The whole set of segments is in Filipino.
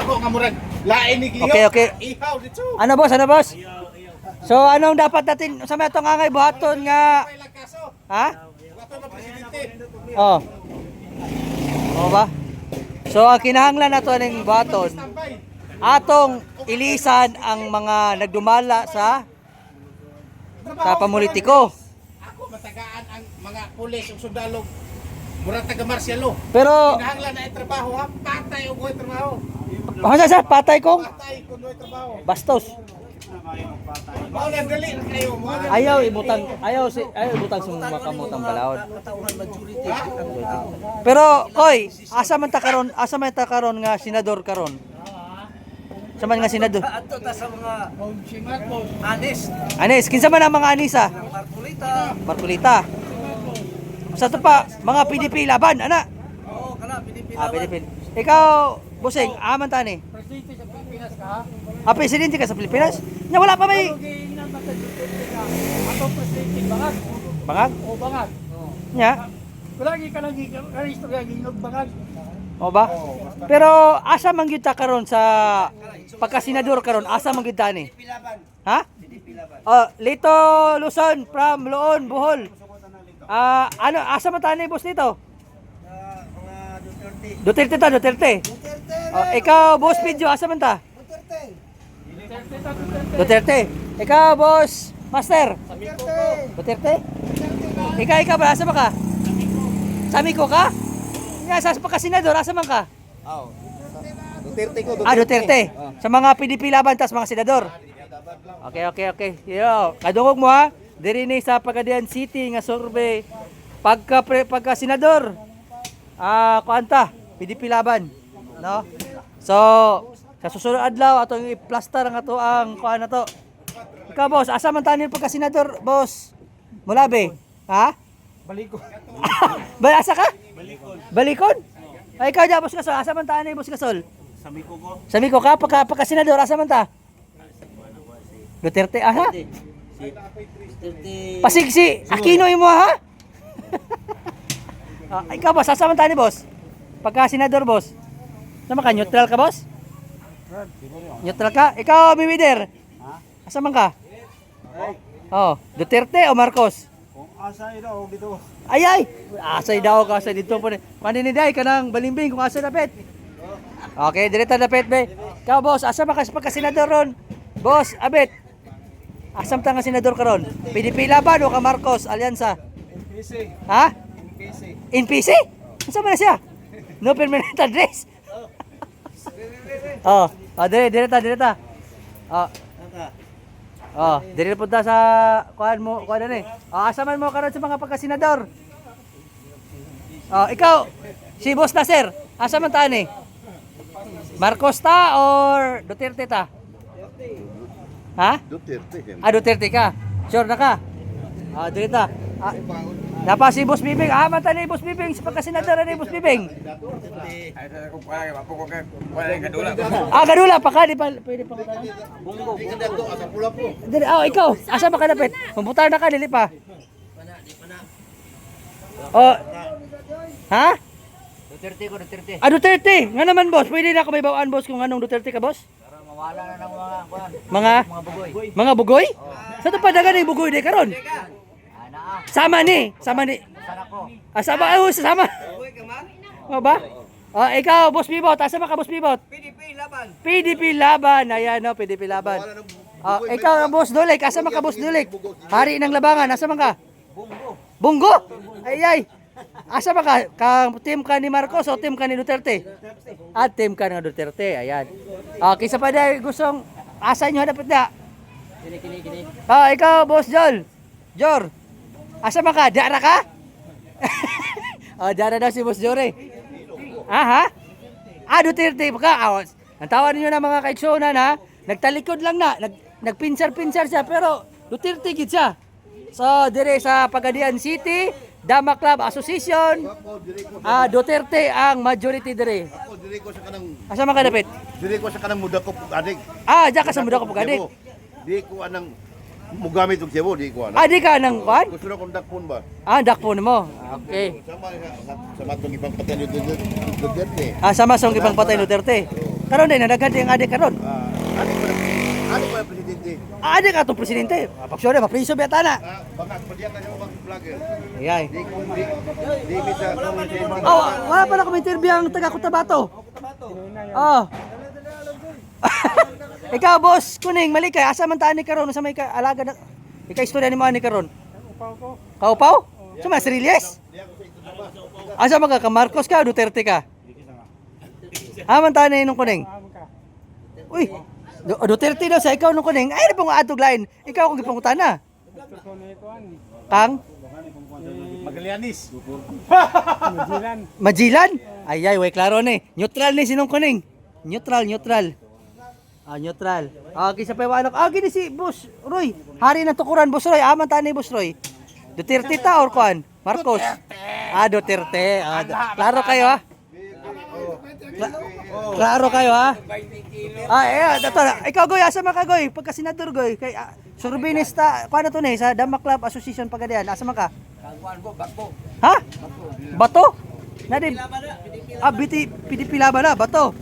ako nga murag lain ni Gliho. Okay. Ihaw dito. Ano boss? Ano boss? So anong dapat natin sa mga itong angay buhaton nga? May lagkaso. Ha? Wato na presidente. Oh. Oo ba? So ang kinahanglan nato ning buhaton, Tambay. atong ilisan ang mga nagdumala sa pamulitiko. Ako matagaan ang mga pulis ug sundalo. Murag taga Marcialo. Pero Kinahanglan na ang trabaho ha. Patay og mo'y trabaho. sa patay kong Patay kun mo'y trabaho. bastos. Mao lang dali na kayo. Mao lang. Ayaw ibutang sung makamutang balaod. Pero koy, asa man ta karon nga senador karon? Sa man nga senador. Ato ta sa mga anis, Anis, kinsa man ang mga anisa? Markulita. Markulita. Sa to pa, mga PDP laban, ana. Oo, kana Pilipinas. PDP. Ikaw, Busing, aman ta ni. Presidente sa Pilipinas ka, Presidente ka sa Pilipinas? Nya wala pa may lugin na mataduterte ka, atong presidente, bangag, bangag. o bangag. Nya, Kulagi ka lang, kanisto kaya ginog bangag. o ba? Pero asa man gyud ta karon sa pagka-senador karon, asa man gyud ta ni? Ha? Lito Luzon from Loon, Bohol. Ano asa man ta ni boss dito? Mga Duterte. Duterte. Ikaw boss Pidjo, asa man ta? Duterte. Ikaw boss Master. Duterte. Ikaw ba asa ba ka? Samiko ka? Nga sa pagka-senador, asa man ka? Duterte ko. Duterte. Sa mga PDP laban tas mga senador. Okay. Yo, kadungog mo ha. Diri ni sa Pagadian City nga survey pagka senador. Kuanta, PDP laban, no? So, sa susunod adlaw atong i-plaster ang ato ang kuan na to. Ikaw boss, asa man tanin pagka senador, boss? Mulabe. Ha? Baliko. Asa ka? Balikon. Ay ikaw ja boss Gasol, asa man tanin boss Gasol? Samiko ko. Samiko ka pagka senador, asa man ta? Duterte, aha? Duterte. Pasigsi, Aquino imo ha? Ikaw boss, asa man tani boss? Pagka senador boss. Sama ka neutral ka boss? Neutral ka? Ikaw Bibider. Asa man ka? Oh, Duterte o Marcos? Kung asa ito dito. Ay! Asay daw ka sa dito po. Maniniday ka ng balimbing kung asa dapit. Okay, direta dapit be. Ikaw boss, asa man ka pagka senador ron? Boss, abet. Asam ta nga senador karon? PDP laban o ka Marcos Alyansa? PC. Ha? PC. NPC? Ano ba na siya? No permanent address? Direta. Dire punta sa kuan na eh. Asa man mo karon sa mga pagka-senador? Ikaw, si Boss Nasir, asa man ta ni? Marcos ta or Duterte ta? Ha? Duterte. Duterte ka. Sure na ka? Direta. Napa si Boss Bibing. Man ta ni Boss Bibing sa pagka-senador ni Boss Bibing. Gadula pa ka, di pa pwede pa ka. Bungo. Asa pula po. Dili, ikaw, asa ba ka dapit? Pambutar na ka, dili pa. Ha? Duterte ko, Duterte. Duterte. Nga naman, boss. Pwede na ka may bawaan, boss, kung anong Duterte ka, boss? Para mawala na ng mga kuan. Mga Mga bugoy. mga bugoy? Sa to padagan ni bugoy di karon. Naa. Sama ni. Sana ko. Sama. Bugoy ka man? O ba? Ikaw, boss Bibot. Asa ba ka, boss Bibot? PDP laban. PDP laban. Ayan, no, PDP laban. Ikaw, boss Dulik. Asa man ka, boss Dulik? Hari ng labangan. Asa man ka? Bunggo. Ay. Asa ba ka? Team ka ni Marcos o team ka ni Duterte? Team ka ng Duterte. Ayan. Kisa pa dahil gustong asa nyo dapat na. Kini. Ikaw, boss Jor. Asa man ka? Dara ka? Dara daw si boss Jore. Ha? Duterte pa ka. Ang tawa ninyo ng mga kaitsunan ha. Nagtalikod lang na. Nagpinsar-pinsar siya. Pero Duterte gid siya. So, dire sa Pagadian City, Dama Club Association, Duterte ang majority dire. Ako diri ko sa kanang Asa man ka dapit? diri ko sa kanang mudakop ug adik. Diya ka sa muda ko pagadik. Di ko anang mugamit og sebo di ko Di ka nang kuan? Gusto na kong dakpon ba? Dakpo mo. Okay. Sama sa matong ibang patay ni Duterte. Sama sa ibang patay Duterte. Karon din nadaghan din ang adik karon. Adik ko na presidente. Adik atong presidente. Pagsure mapriso biya na. Baka pwede ka yung vlogger. Ayay. Di bisa Oh, wala pa na kami interview ang taga Cotabato. Oh. Ikaw boss, kuning mali kay asa man taan ni karon sa may alaga na. Ikaw istorya ni mo ani karon. Kaupaw? Sa mas Riles? Asa man ka Marcos ka Duterte ka? Aman taan ni nung kuning. Uy, Duterte daw sa ikaw nung kuning. Ay na pong atog lain. Ikaw kung gipangutana. Kang Magallanes. Majilan? Ay, way klaro ni. Neutral ni sinong kuning. Neutral. Ah, neutral. Okay, sa paywalak. Ah, gini si Boss Roy. Hari ng tukuran, Boss Roy. Aman ta ni Boss Roy. Duterte ta or kuan? Marcos. Ah, Duterte. Ah, klaro kayo ha. Klaro kayo ha. Ah, dato. Ikaw goy, asa man ka goy? Pagka senador goy kay Sorbinista, kuan na to ni sa Dama Club Association Pagadian. Asa man ka? Ha? Bato? Nadi. Ah, PDP laban na, Bato.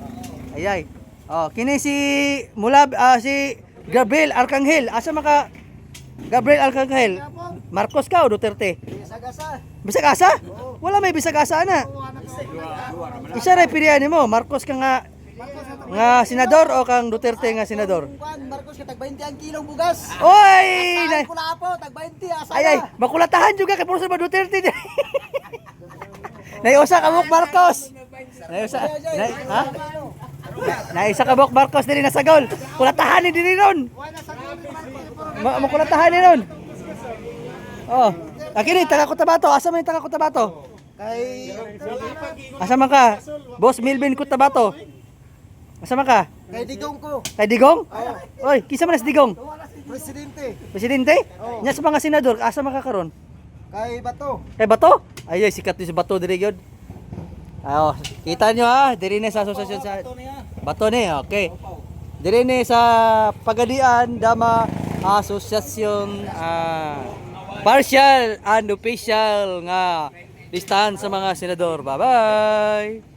Ayay. Oh, kini si si Gabriel Arcangel. Asa man ka? Gabriel Arcangel. Marcos ka o Duterte? Bisag asa? Wala may bisag asa na. Isa ra pilihan nimo, Marcos ka nga senador o kang Duterte nga senador? Marcos ka tag 20 ang kilong bugas. Oy! Kula po tag 20 asa. Ay, makulatahan juga kay Professor Duterte. Naiusa ka Bok Marcos. Naiusa. Ha? Naisa ka Bok Marcos diri na sa gol. Kulatahan ni diri ron. Makulatahan ni ron. Oh. Akini taga Cotabato, asa man taga Cotabato? Asa man ka? Boss Milvin Cotabato. Asa man ka? Kay digong ko. Kay Digong? Oy, kisa man si Digong? Presidente. Presidente? Nya sa mga senador, asa man ka karon? Kay Bato. Kay Bato? Ay, sikat ni si Bato diri gyud. Oh, kita nyo ha, diri ni sa asosasyon sa Bato ni, okay. Diri ni sa Pagadian Dama Asosasyon partial and official nga listahan sa mga senador. Bye-bye.